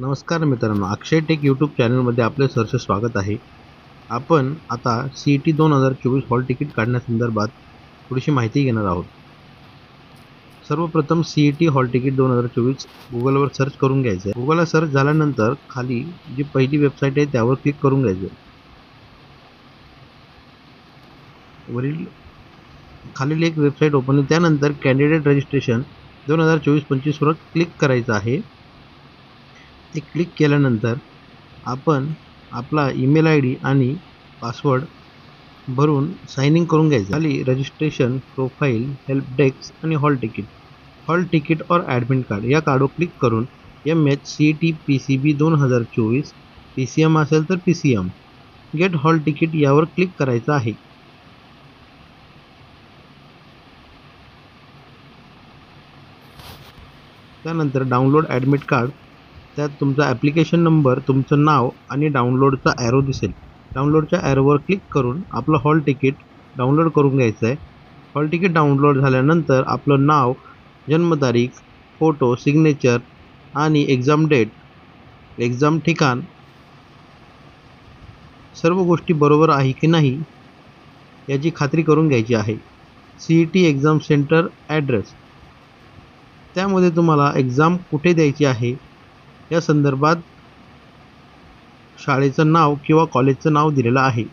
नमस्कार मित्रांनो, अक्षय take YouTube चॅनलमध्ये आपले सहर्ष स्वागत आहे. आपण आता CET 2024 हॉल तिकीट काढण्यासंदर्भात थोडीशी माहिती घेणार आहोत. सर्वप्रथम CET हॉल तिकीट 2024 गुगलवर सर्च करून घ्यायचं आहे. गुगलला सर्च झाल्यानंतर खाली जी पहिली वेबसाईट आहे त्यावर क्लिक करून घ्यायचं आहे. वरील खालील एक वेबसाईट ओपन होईल. त्यानंतर कॅन्डिडेट रजिस्ट्रेशन 2024-25 वर क्लिक करायचं आहे. ते क्लिक केल्यानंतर आपण आपला ईमेल ID आणि पासवर्ड भरून साइन इन करून घ्यायचं. खाली रजिस्ट्रेशन, प्रोफाईल, हेल्प डेस्क आणि हॉल तिकीट और ॲडमिट कार्ड या कार्डवर क्लिक करून MHCET PCB 2024 PCM असेल तर PCM गेट हॉल तिकीट यावर क्लिक करायचं आहे. त्यानंतर डाउनलोड ॲडमिट कार्ड, त्यात तुमचा ॲप्लिकेशन नंबर, तुमचं नाव आणि डाउनलोडचा ॲरो दिसेल. डाउनलोडच्या ॲरोवर क्लिक करून आपलं हॉल तिकीट डाउनलोड करून घ्यायचं आहे. हॉल तिकीट डाउनलोड झाल्यानंतर आपलं नाव, जन्मतारीख, फोटो, सिग्नेचर आणि एक्झाम डेट, एक्झाम ठिकाण सर्व गोष्टी बरोबर आहे की नाही याची खात्री करून घ्यायची आहे. CET एक्झाम सेंटर ॲड्रेस, त्यामध्ये तुम्हाला एक्झाम कुठे द्यायची आहे या संदर्भात शाळेचं नाव किंवा कॉलेजचं नाव दिलेलं आहे.